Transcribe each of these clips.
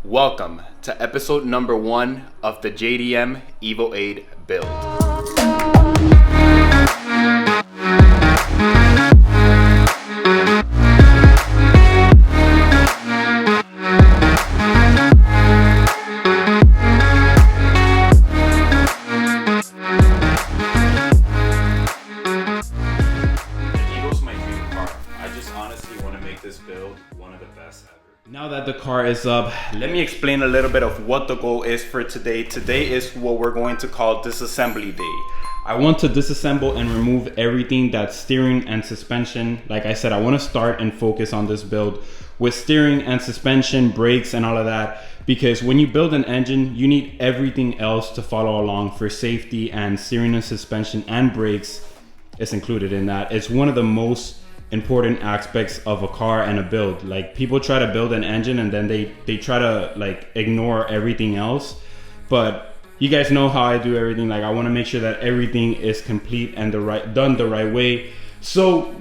Welcome to episode number 1 of the JDM Evo 8 build. Now that the car is up, let me explain a little bit of what the goal is for today. Today is what we're going to call disassembly day. I want to disassemble and remove everything that's steering and suspension. Like I said, I want to start and focus on this build with steering and suspension, brakes and all of that, because when you build an engine, you need everything else to follow along for safety, and steering and suspension and brakes is included in that. It's one of the most important aspects of a car and a build. Like, people try to build an engine and then they try to like ignore everything else, but you guys know how I do everything. Like, I want to make sure that everything is complete and done the right way. So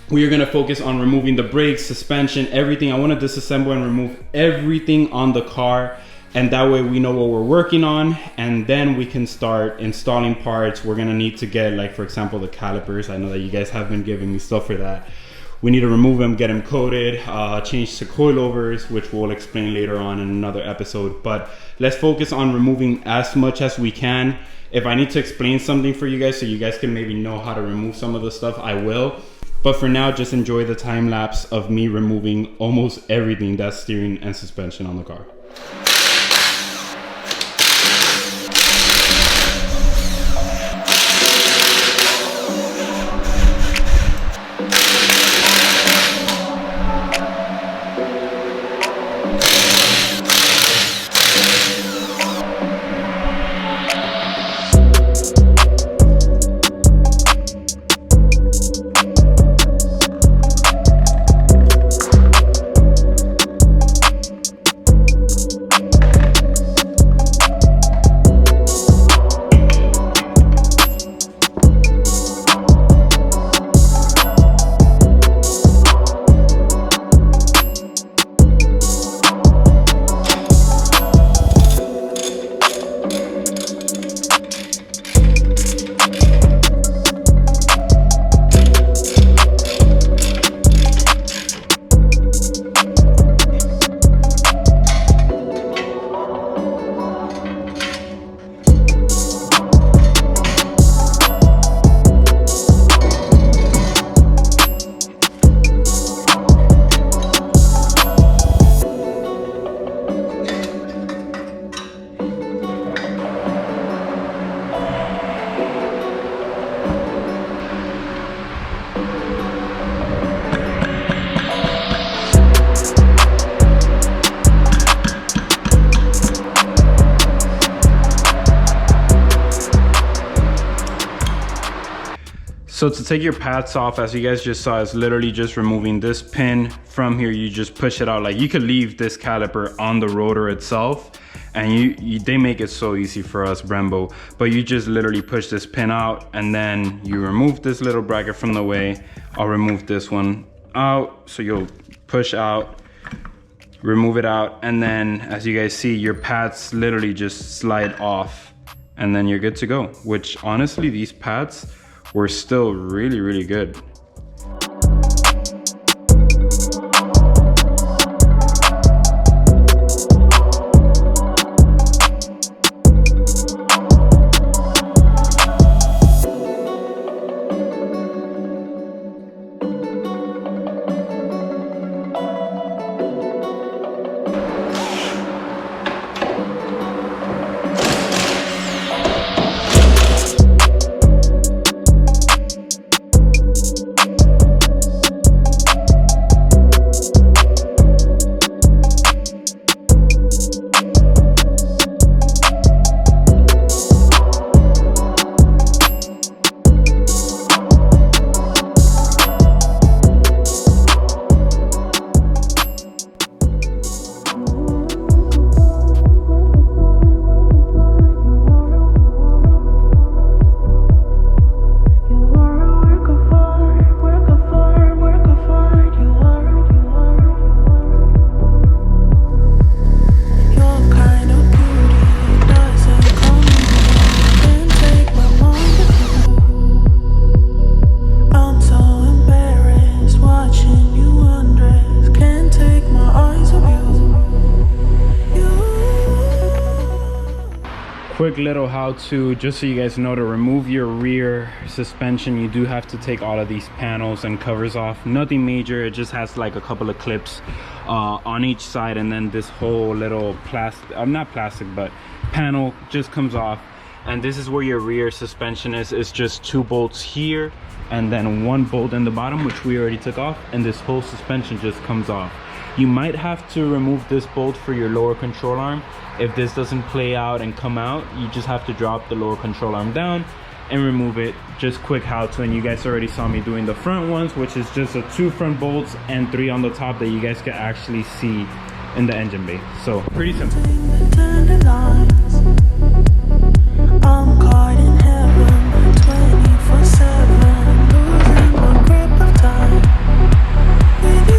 we are going to focus on removing the brakes, suspension, everything. I want to disassemble and remove everything on the car, and that way we know what we're working on, and then we can start installing parts. We're gonna need to get, like, for example, the calipers. I know that you guys have been giving me stuff for that. We need to remove them, get them coated, change to coilovers, which we'll explain later on in another episode. But let's focus on removing as much as we can. If I need to explain something for you guys so you guys can maybe know how to remove some of the stuff, I will. But for now, just enjoy the time lapse of me removing almost everything that's steering and suspension on the car. So to take your pads off, as you guys just saw, is literally just removing this pin from here. You just push it out. Like, you could leave this caliper on the rotor itself, and they make it so easy for us, Brembo. But you just literally push this pin out, and then you remove this little bracket from the way. I'll remove this one out. So you'll push out, remove it out, and then as you guys see, your pads literally just slide off, and then you're good to go. Which, honestly, these pads were still really, really good. Quick little how-to, just so you guys know, to remove your rear suspension, you do have to take all of these panels and covers off. Nothing major, it just has like a couple of clips on each side, and then this whole little plastic, not plastic, but panel just comes off. And this is where your rear suspension is. It's just 2 bolts here and then 1 bolt in the bottom, which we already took off, and this whole suspension just comes off. You might have to remove this bolt for your lower control arm. If this doesn't play out and come out, you just have to drop the lower control arm down and remove it. Just quick how-to, and you guys already saw me doing the front ones, which is just 2 front bolts and 3 on the top that you guys can actually see in the engine bay. So pretty simple. I'm caught in heaven 24/7, losing my grip of time with you.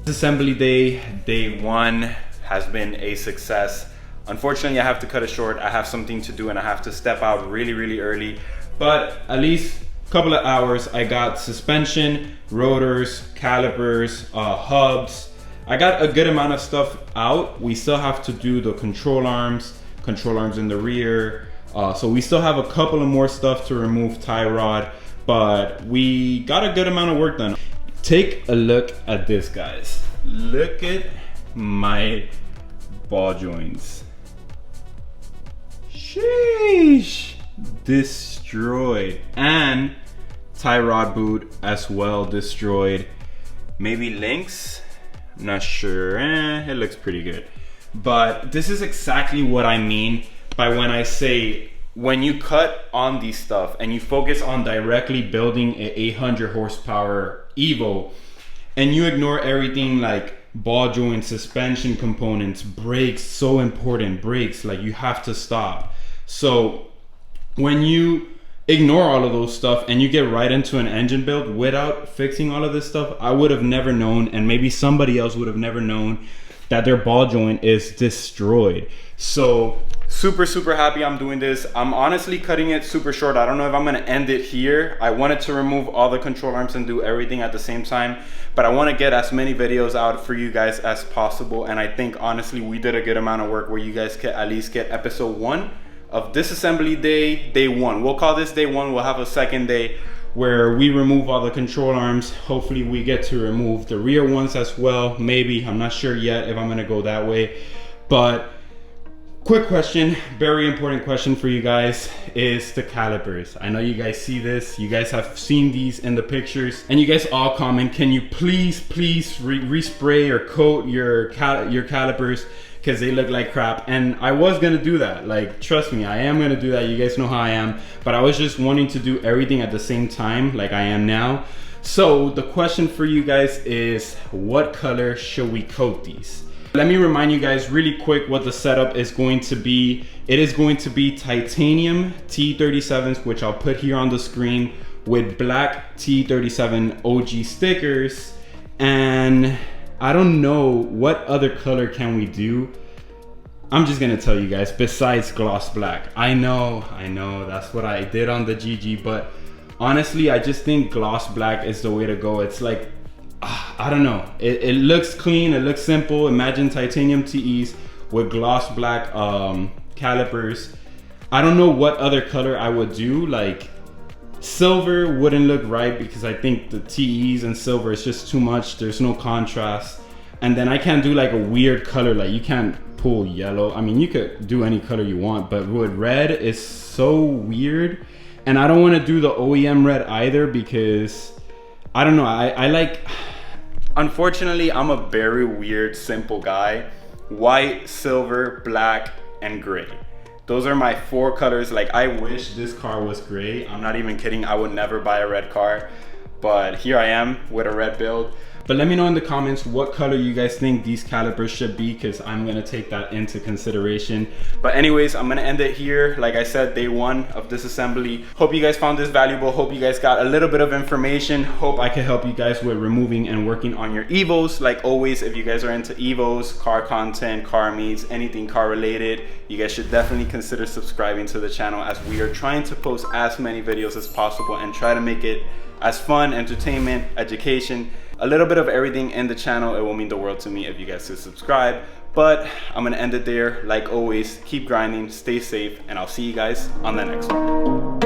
Assembly day 1 has been a success. Unfortunately, I have to cut it short. I have something to do and I have to step out really early, but at least a couple of hours. I got suspension, rotors, calipers, hubs. I got a good amount of stuff out. We still have to do the control arms in the rear, so we still have a couple of more stuff to remove, tie rod, but we got a good amount of work done. Take a look at this, guys. Look at my ball joints. Sheesh, destroyed. And tie rod boot as well, destroyed. Maybe links, not sure. It looks pretty good. But this is exactly what I mean by when I say, when you cut on these stuff and you focus on directly building a 800 horsepower Evo, and you ignore everything like ball joint, suspension components, brakes, so important, brakes, like you have to stop. So when you ignore all of those stuff and you get right into an engine build without fixing all of this stuff, I would have never known, and maybe somebody else would have never known, that their ball joint is destroyed. So super happy I'm doing this. I'm honestly cutting it super short. I don't know if I'm gonna end it here. I wanted to remove all the control arms and do everything at the same time, but I want to get as many videos out for you guys as possible. And I think honestly we did a good amount of work where you guys can at least get episode 1 of disassembly day 1. We'll call this day 1. We'll have a second day where we remove all the control arms. Hopefully we get to remove the rear ones as well. Maybe, I'm not sure yet if I'm gonna go that way. But quick question, very important question for you guys, is the calipers. I know you guys see this, you guys have seen these in the pictures, and you guys all comment, can you please respray or coat your calipers, because they look like crap. And I was gonna do that, like, trust me, I am gonna do that. You guys know how I am, but I was just wanting to do everything at the same time like I am now. So the question for you guys is, what color should we coat these? Let me remind you guys really quick what the setup is going to be. It is going to be titanium T37s, which I'll put here on the screen, with black T37 OG stickers. And I don't know what other color can we do. I'm just gonna tell you guys, besides gloss black. I know, that's what I did on the GG, but honestly, I just think gloss black is the way to go. It's like, I don't know, it looks clean, it looks simple. Imagine titanium TEs with gloss black calipers. I don't know what other color I would do. Like silver wouldn't look right, because I think the TEs and silver is just too much. There's no contrast. And then I can't do like a weird color, like you can't pull yellow. I mean, you could do any color you want, but with red is so weird And I don't want to do the OEM red either because I don't know, I like, unfortunately I'm a very weird simple guy. White, silver, black, and gray. Those are my 4 colors. Like, I wish this car was gray. I'm not even kidding. I would never buy a red car, but here I am with a red build. But let me know in the comments what color you guys think these calipers should be, because I'm gonna take that into consideration. But anyways, I'm gonna end it here. Like I said, day 1 of disassembly. Hope you guys found this valuable. Hope you guys got a little bit of information. Hope I can help you guys with removing and working on your Evos. Like always, if you guys are into Evos, car content, car meets, anything car related, you guys should definitely consider subscribing to the channel, as we are trying to post as many videos as possible and try to make it as fun, entertainment, education, a little bit of everything in the channel. It will mean the world to me if you guys could subscribe. But I'm gonna end it there. Like always, keep grinding, stay safe, and I'll see you guys on the next one.